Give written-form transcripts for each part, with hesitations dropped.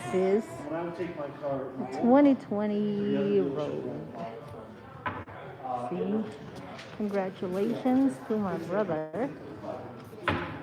This is When I would take my car, 2020 Rogue. See? Congratulations to my brother.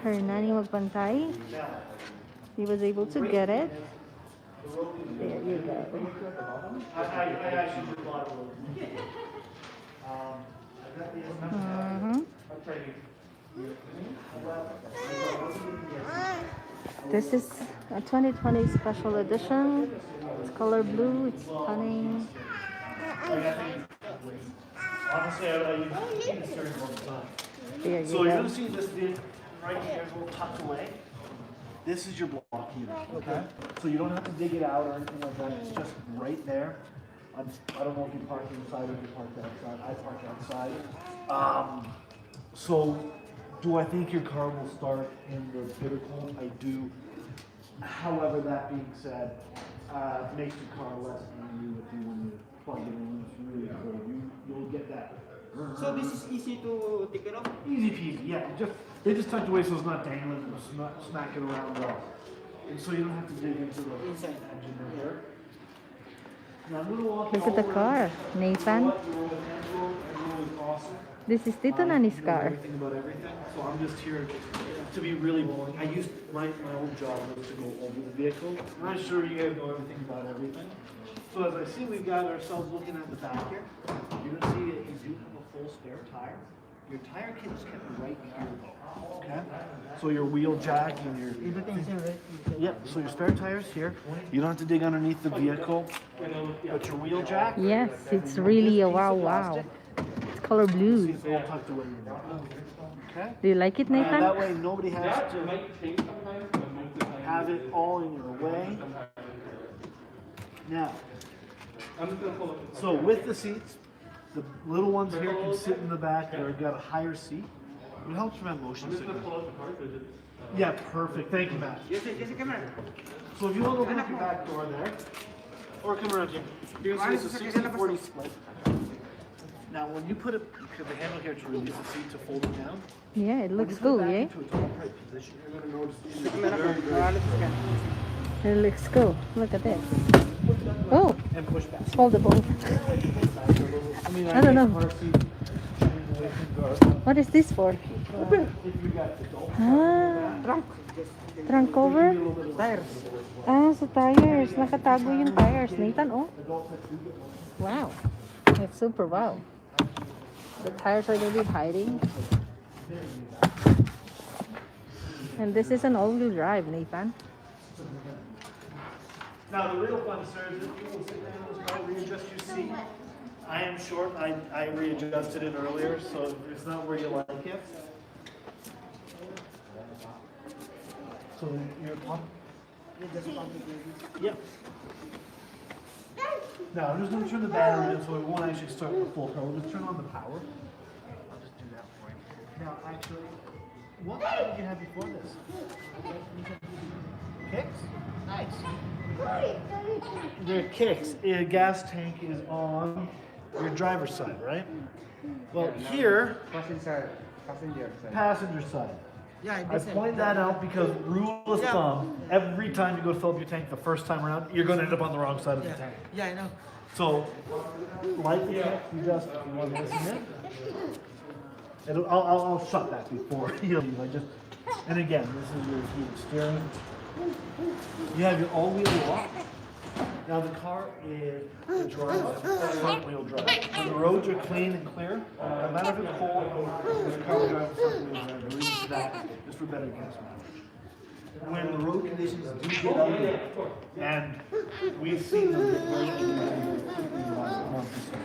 Hernani Magpantay. He was able to get it. There you go. I actually bought a little. Mhm. This is a 2020 special edition. It's color blue. It's stunning. Honestly, I use the steering all the time. There you So you're go. gonna see this bit right here is a little tucked away. This is your block heater, okay? So you don't have to dig it out or anything like that. It's just right there. I don't know if you park inside or if you park outside. I park outside. So do I think your car will start in the bitter cold? I do. However, that being said, it makes your car less angry with you when you plug it in. It's really cold. You'll get that. So this is easy to take it off? Easy peasy, yeah. They just tucked away so it's not dangling and it's not smacking around at all. And so you don't have to dig into the Inside. engine right here. Now I'm gonna walk you Look at the over. car, Nathan. Your roll is awesome. This is Tito Nani's car. Everything about everything. So I'm just here to be really boring. I used my old job was to go over the vehicle. I'm not sure you guys know everything about everything. So as I see, we've got ourselves looking at the back here. You're gonna see that you do have a full spare tire. Your tire kit is kept right here though. Okay? So your wheel jack and your Everything is here, right? yep, so your spare tire's here. You don't have to dig underneath the vehicle. But your wheel jack, Yes, it's really a wow wow. It's color see blue. it's all tucked away in there. Okay? Do you like it, And that Nathan? way nobody has to have it all in your way. Now, so with the seats, the little ones here can sit in the back. They've got a higher seat. It helps prevent motion sickness. Yeah, perfect. Thank you, Matt. Yes, camera. So if you want to open up your back door there, or come around here, you're going to see it's a 60-40 split. Now, when you put it, because the handle here to release the seat to fold it down, Yeah, it when looks you put cool, it back yeah? into its upright position, you're going to notice it's Camera very, ko. very Let's scan. It looks cool. Look at this. Oh, and push back. it's foldable. I mean, I don't know. car seat change away from guard. What is this for? If you got adult Ah, Trunk. trunk cover? Tires. Ah, so tires. Nakatago yung tires. Nathan, oh. Wow. It's super wow. The tires are going to be hiding. And this is an all-wheel drive, Nathan. Now, the real fun, sir, is if you will sit down and try to readjust your seat. I am short. I readjusted it earlier, so it's not where you like it. So you're pump. Yep. Now, I'm just going to turn the battery in so it won't actually start with full power. We'll just turn on the power. I'll just do that for you. Now, actually, what car did you have before this? Kicks? Nice. They're kicks. A gas tank is on your driver's side, right? Well, here, Passenger side. passenger side. Yeah, I point that out because rule of thumb, every time you go to fill up your tank the first time around, you're going to end up on the wrong side of the tank. Yeah, I know. So, like the kick, you just, if you want to listen in, I'll shut that before you leave. And again, this is your heated steering. You have your all-wheel walk. Now the car is front-wheel drive. When the roads are clean and clear, no matter if it's cold, the car will drive front-wheel drive. The reason for that is for better gas mileage. When the road conditions do get ugly, and we've seen them get very ugly in the last month or so,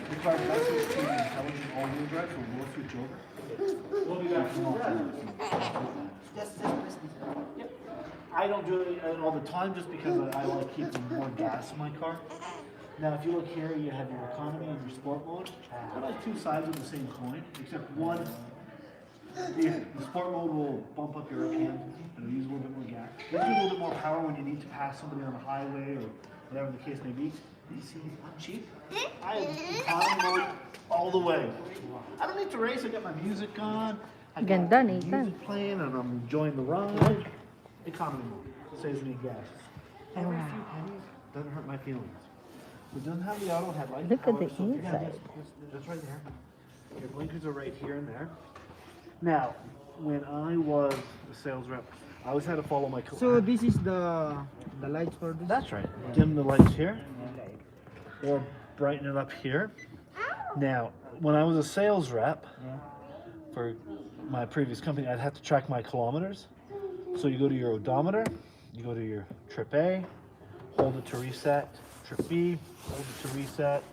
the car does switch to an intelligent all-wheel drive, so we'll switch over. We'll be back. Just press this. Yep. I don't do it all the time just because I like keeping more gas in my car. Now, if you look here, you have your economy and your sport mode. They're like two sides of the same coin, except one, the sport mode will bump up your RPM and it'll use a little bit more gas. Gives you a little bit more power when you need to pass somebody on the highway or whatever the case may be. You see, I'm cheap. I have economy mode all the way. I don't need to race. I got my music on. I got Ganda, music Nathan. playing and I'm enjoying the ride. Economy mode saves me gas. every few pennies doesn't hurt my feelings. It doesn't have the auto headlight. Look at the so if you have inside. just right there. Your blinkers are right here and there. Now, when I was a sales rep, I always had to follow my. So this is the lights for this. That's right. Dim the lights here, or brighten it up here. Now, when I was a sales rep for my previous company, I'd have to track my kilometers. So you go to your odometer, you go to your trip A, hold it to reset. Trip B, hold it to reset.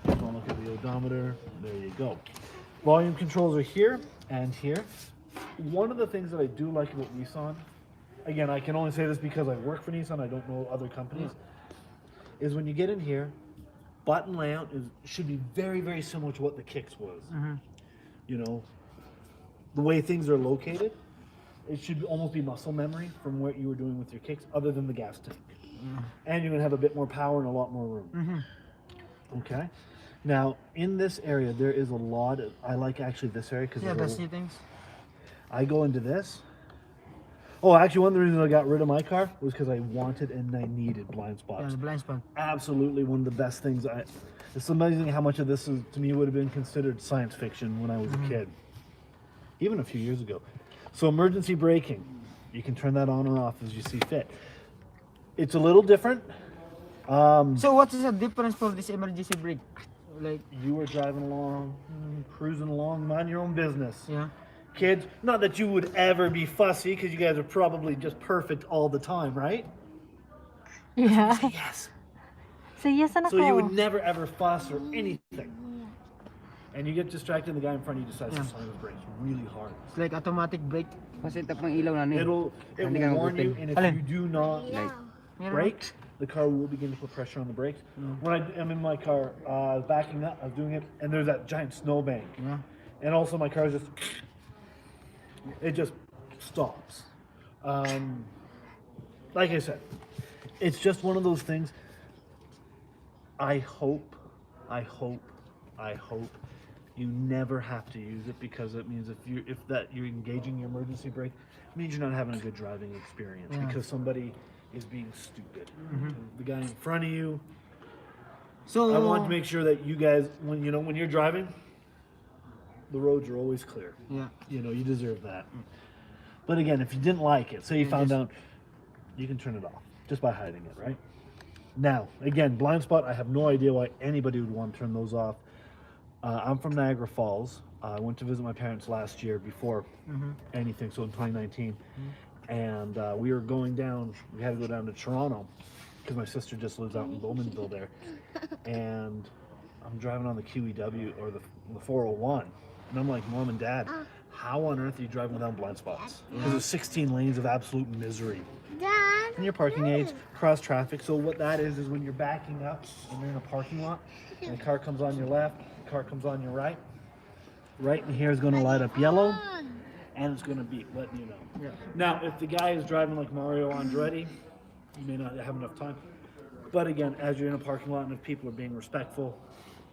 You want to look at the odometer. There you go. Volume controls are here and here. One of the things that I do like about Nissan, again, I can only say this because I work for Nissan, I don't know other companies, is when you get in here, button layout should be very, very similar to what the Kicks was. You know, the way things are located, it should almost be muscle memory from what you were doing with your Kicks, other than the gas tank. And you're going to have a bit more power and a lot more room. Okay? Now, in this area, there is a lot of, I like actually this area because the seatings. I go into this. Oh, actually, one of the reasons I got rid of my car was because I wanted and I needed blind spots. Yeah, the blind spot. Absolutely one of the best things. It's amazing how much of this is, to me, would have been considered science fiction when I was a kid, even a few years ago. So emergency braking, you can turn that on or off as you see fit. It's a little different. So what is the difference for this emergency brake? Like, You were driving along, cruising along, mind your own business. yeah. Kids, not that you would ever be fussy, because you guys are probably just perfect all the time, right? Yeah. Say yes. Say yes, anak So you would ko. never ever fuss or anything. And you get distracted, and the guy in front of you decides to slam his brakes really hard. It's like automatic brake. Kasi tap ng ilaw na ni. It will Hindi ka warn you, mabutin. and if Alin? you do not brake, the car will begin to put pressure on the brakes. When I am in my car, backing up, I was doing it, and there's that giant snowbank. Yeah. And also my car just, it just stops. Like I said, it's just one of those things. I hope you never have to use it, because it means if you're engaging your emergency brake, it means you're not having a good driving experience because somebody is being stupid. The guy in front of you. So I want to make sure that you guys, when you're driving, the roads are always clear. Yeah. You deserve that. But again, if you didn't like it, say you found out, you can turn it off just by hiding it, right? Now, again, blind spot, I have no idea why anybody would want to turn those off. I'm from Niagara Falls. I went to visit my parents last year before anything, so in 2019. And we were going down, we had to go down to Toronto because my sister just lives out in Bowmanville there. And I'm driving on the QEW or the 401. And I'm like, Mom and Dad, how on earth are you driving without blind spots? Because there's 16 lanes of absolute misery. And your parking aids, cross traffic. So what that is when you're backing up and you're in a parking lot, and the car comes on your left, the car comes on your right. Right in here is going to light up yellow, and it's going to be letting you know. Yeah. Now, if the guy is driving like Mario Andretti, you may not have enough time. But again, as you're in a parking lot and if people are being respectful,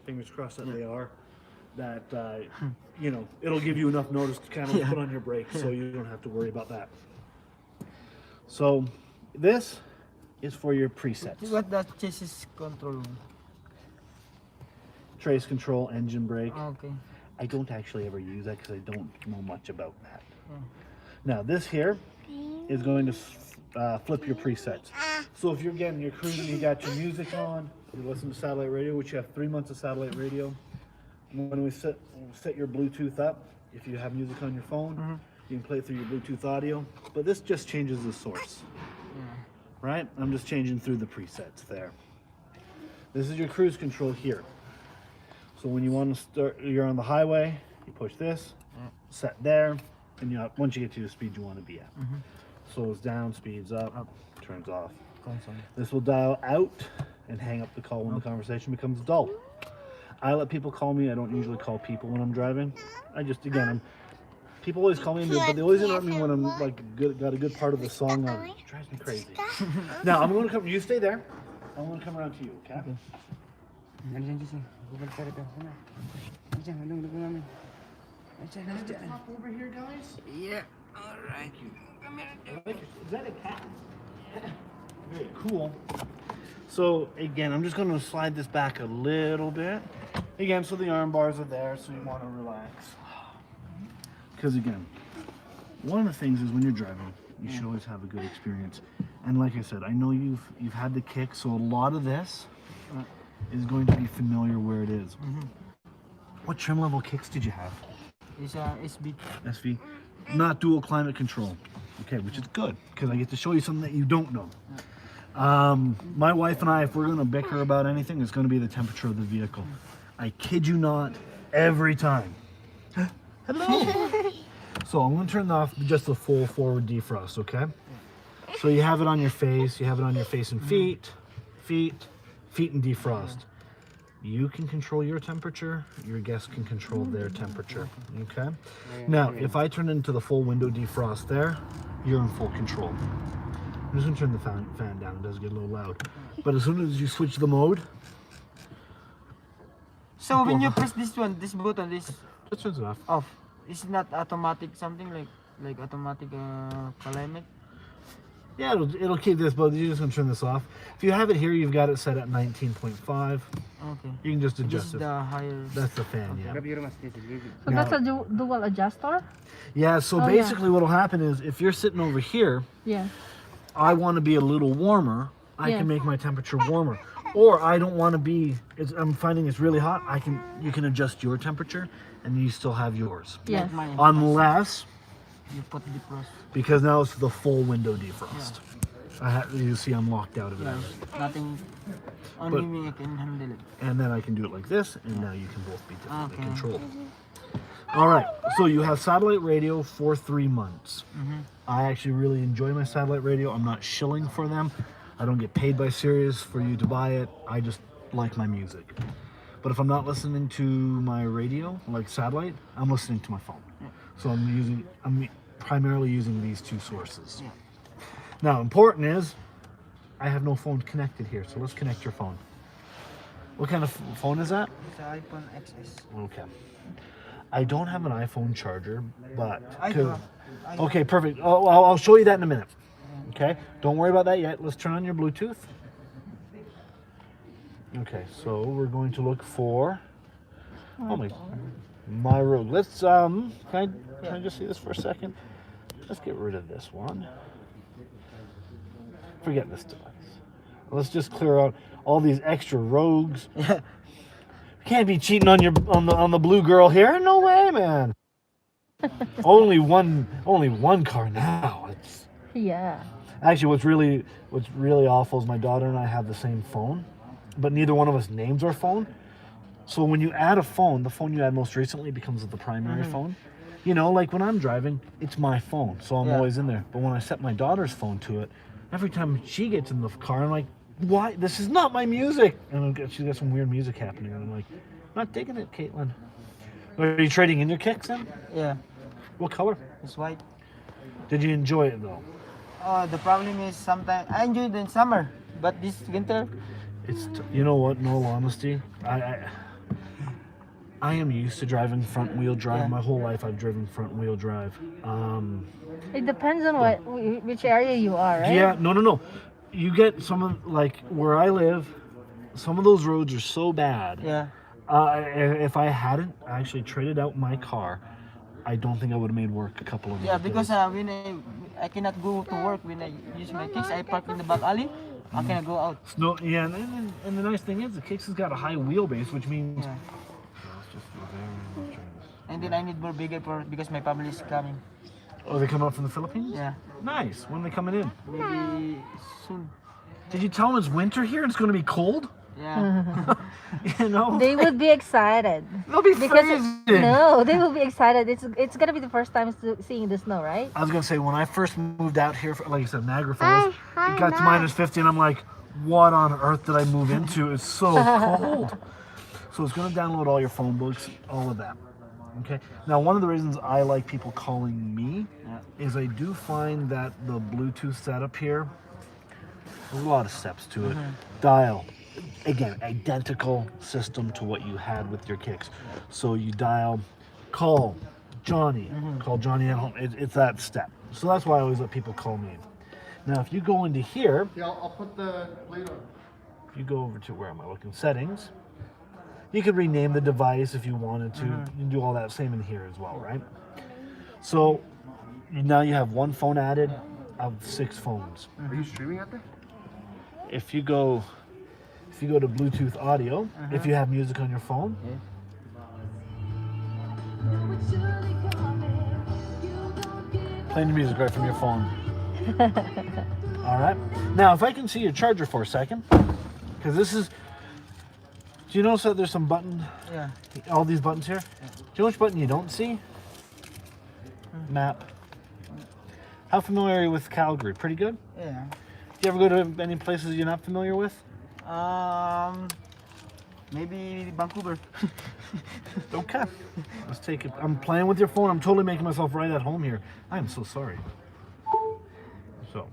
fingers crossed that they are, that, it'll give you enough notice to kind of put on your brakes so you don't have to worry about that. So this is for your presets. what that chassis control? Trace control, engine brake. Okay. I don't actually ever use that because I don't know much about that. Now this here is going to flip your presets. So if you're cruising, you got your music on, you listen to satellite radio, which you have 3 months of satellite radio. When we set your Bluetooth up, if you have music on your phone, you can play it through your Bluetooth audio. But this just changes the source, right? I'm just changing through the presets there. This is your cruise control here. So when you want to start, you're on the highway, you push this, set there, and once you get to the speed you want to be at. Slows down, speeds up, turns off. This will dial out and hang up the call when the conversation becomes dull. I let people call me. I don't usually call people when I'm driving. People always call me, but they always interrupt me when I'm got a good part of the song on. It drives me crazy. Now I'm going to come. You stay there. I'm going to come around to you. Okay? Ano dyan, Jesse? Bubalik ka rito. Ano? Ano dyan? Anong luto namin? Ano dyan? Ano dyan? Hop over here, guys. Yeah. Alright. Come here. Is that a cat? Okay, cool. So again, I'm just going to slide this back a little bit. Again, so the arm bars are there, so you want to relax. Because again, one of the things is when you're driving, you should always have a good experience. And like I said, I know you've had the kick, so a lot of this is going to be familiar where it is. What trim level kicks did you have? It's SB. SV? Not dual climate control. Okay, which is good, because I get to show you something that you don't know. My wife and I, if we're going to bicker about anything, it's going to be the temperature of the vehicle. I kid you not, every time. Hello! So I'm going to turn off just the full forward defrost, okay? So you have it on your face, you have it on your face and feet, feet and defrost. You can control your temperature, your guests can control their temperature, okay? Now, if I turn into the full window defrost there, you're in full control. I'm just gonna turn the fan down, it does get a little loud. But as soon as you switch the mode, So when you press this button, this it turns it off. off. It's not automatic something like automatic climate. Yeah, it'll keep this, but you're just gonna turn this off. If you have it here, you've got it set at 19.5. Okay. You can just This is adjust it. the higher. That's the fan, yeah. Grab your mask, please. So that's a dual adjuster? Yeah, so Oh, yeah. basically what'll happen is if you're sitting over here, Yeah. I want to be a little warmer, I Yeah. can make my temperature warmer. Or I don't want to be, I'm finding it's really hot, you can adjust your temperature and you still have yours. Yeah. Like mine. Unless, You put defrost. because now it's the full window defrost. You see I'm locked out of it. Yeah. Nothing. Only me can handle it. And then I can do it like this, and now you can both be differently Okay. controlled. All right, so you have satellite radio for 3 months. I actually really enjoy my satellite radio. I'm not shilling for them. I don't get paid by Sirius for you to buy it. I just like my music. But if I'm not listening to my radio, like satellite, I'm listening to my phone. So I'm primarily using these two sources. Yeah. Now, important is, I have no phone connected here, so let's connect your phone. What kind of phone is that? It's an iPhone XS. Okay. I don't have an iPhone charger, but... I do have. Okay, perfect. I'll show you that in a minute. Okay, don't worry about that yet. Let's turn on your Bluetooth. Okay, so we're going to look for... Oh my Rogue. Let's, can I just see this for a second? Let's get rid of this one. Forget this device. Let's just clear out all these extra Rogues. Can't be cheating on the blue girl here. No way, man. only one car now. Yeah. Actually, what's really awful is my daughter and I have the same phone, but neither one of us names our phone. So when you add a phone, the phone you add most recently becomes the primary phone. You know, like when I'm driving, it's my phone, so I'm always in there. But when I set my daughter's phone to it, every time she gets in the car, I'm like, why? This is not my music. And she's got some weird music happening. And I'm like, not digging it, Caitlin. Are you trading in your kicks then? Yeah. What color? It's white. Did you enjoy it though? The problem is sometimes I enjoy it in summer, but this winter, You know what? In all honesty, I am used to driving front wheel drive. Yeah. My whole life I've driven front wheel drive. It depends on which area you are, right? Yeah, no. You get some of, like where I live, some of those roads are so bad. yeah. If I hadn't actually traded out my car, I don't think I would have made work a couple of Yeah, those because days. when I cannot go to work when I use my kicks, I park in the back alley. I cannot go out. No, yeah, and the nice thing is the Kicks has got a high wheelbase, which means Yeah. let's just do very much on this. And then I need more bigger because my family is coming. Oh, they come up from the Philippines? Yeah. Nice. When are they coming in? Maybe soon. Did you tell them it's winter here and it's going to be cold? Yeah. You know? They would be excited. They'll be Because freezing. no, they will be excited. It's gonna be the first time seeing the snow, right? I was going to say, when I first moved out here, like I said, Niagara Falls, it got to -50 and I'm like, what on earth did I move into? It's so cold. So it's going to download all your phone books, all of that. Okay. Now, one of the reasons I like people calling me is I do find that the Bluetooth setup here, there's a lot of steps to it. Dial. Again, identical system to what you had with your Kicks. So you dial, call Johnny at home. It's that step. So that's why I always let people call me. Now, if you go into here, Yeah, I'll put the plate on. if you go over to where am I looking? Settings. You could rename the device if you wanted to. You can do all that same in here as well, right? So now you have one phone added of 6 phones. Are you streaming out there? If you go to Bluetooth audio, if you have music on your phone, playing the music right from your phone. All right. Now, if I can see your charger for a second, because this is. Do you notice that there's some button? Yeah. All these buttons here. Do you know which button you don't see? Map. How familiar are you with Calgary? Pretty good. Yeah. Do you ever go to any places you're not familiar with? Maybe Vancouver. Okay. Let's take it. I'm playing with your phone. I'm totally making myself right at home here. I am so sorry. So,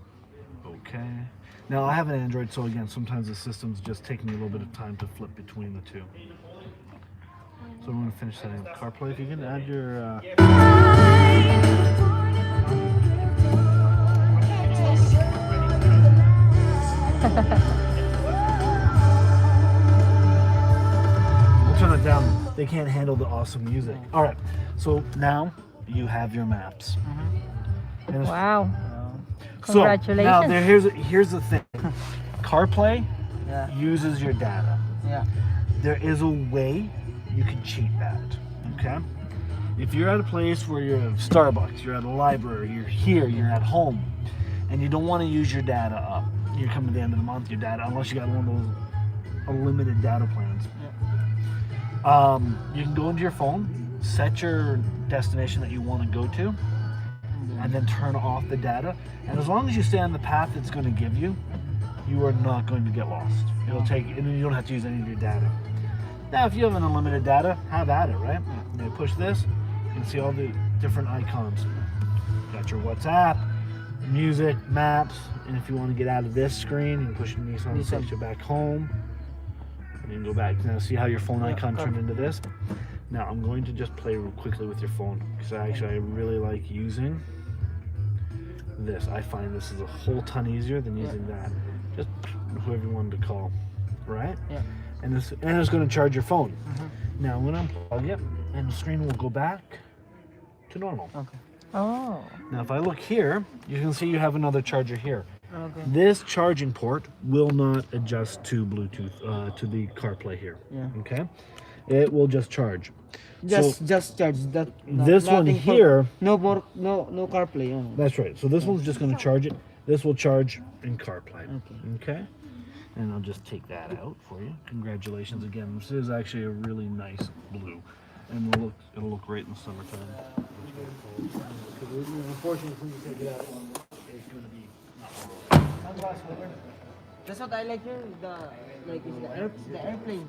okay. Now I have an Android, so again, sometimes the system's just taking me a little bit of time to flip between the two. So I'm going to finish setting up CarPlay. If you can add your... We'll turn it down. They can't handle the awesome music. All right. So now you have your maps. And it's- Wow. So now Congratulations. here's the thing. CarPlay Yeah. uses your data. Yeah. There is a way you can cheat that. Okay? If you're at a place where you're at Starbucks, you're at a library, you're here, you're at home, and you don't want to use your data up. You come to the end of the month, your data, unless you got one of those unlimited data plans. You can go into your phone, set your destination that you want to go to, and then turn off the data. And as long as you stay on the path it's going to give you, you are not going to get lost. It'll take, and then you don't have to use any of your data. Now, if you have an unlimited data, have at it, right? You push this, you can see all the different icons. Got your WhatsApp, music, maps, and if you want to get out of this screen, you can push Nissan and takes you back home. And you can go back. Now, see how your phone icon turned into this? Now, I'm going to just play real quickly with your phone because I really like using this. I find this is a whole ton easier than using that. Just whoever you wanted to call, right? Yeah. And it's going to charge your phone. Now I'm going to unplug it, and the screen will go back to normal. Okay. Oh. Now, if I look here, you can see you have another charger here. Okay. This charging port will not adjust to Bluetooth to the CarPlay here. Yeah. Okay, it will just charge. Just charge that. This one nothing here. No CarPlay. Oh. That's right. So this one's just going to charge it. This will charge in CarPlay. Okay. And I'll just take that out for you. Congratulations again. This is actually a really nice blue, and it'll look great in the summertime. Unfortunately, when you take it out, it's going to be That's what I like here. Is the airplane.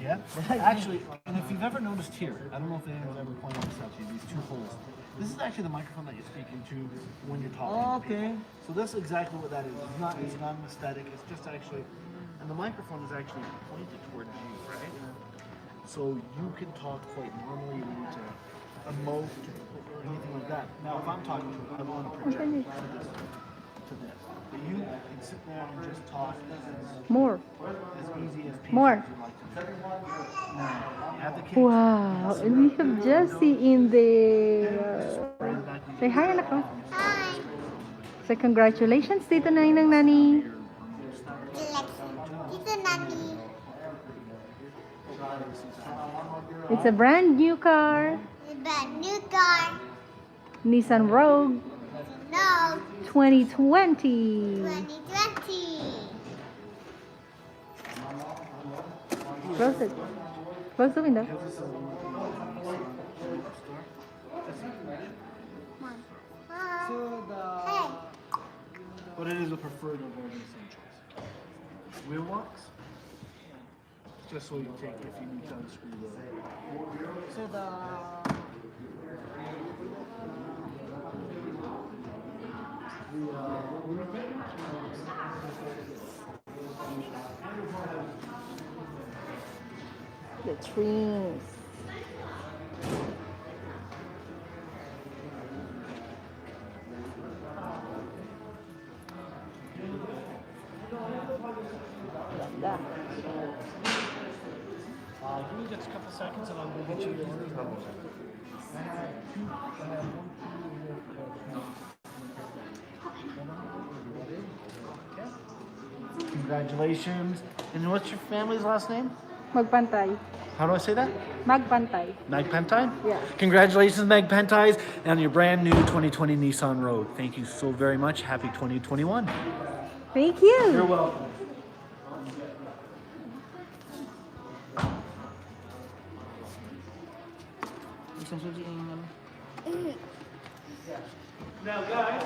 Yeah. Actually, and if you've ever noticed here, I don't know if anyone's ever pointed this out to you. These two holes. This is actually the microphone that you speak into when you're talking. Oh, okay. So that's exactly what that is. It's not an aesthetic. It's just actually, and the microphone is actually pointed towards you, right? So you can talk quite normally. You don't need to emote or anything like that. Now, if I'm talking to you, I want to project to this. But you can sit there and just talk More. as easy as More. as you like to. You have the case. Wow. And we have Jessie in the... Say hi, anak ko. Hi. Say congratulations, Tito Ninang Nani. Tito Nani. It's a brand new car. The new car. Nissan Rogue No. 2020. 2020. Close it. Close the window. Hey. But it is a preferred of all these essentials. Wheel locks? Just so you take if you need to unscrew the... So The trims. Ganda. Give me just a couple seconds and I'll go get you the order. Congratulations. And what's your family's last name? Magpantay. How do I say that? Magpantay. Magpantay? Yeah. Congratulations, Magpantay, on your brand new 2020 Nissan Rogue. Thank you so very much. Happy 2021. Thank you. You're welcome. Isang susi yung ano. Now, guys,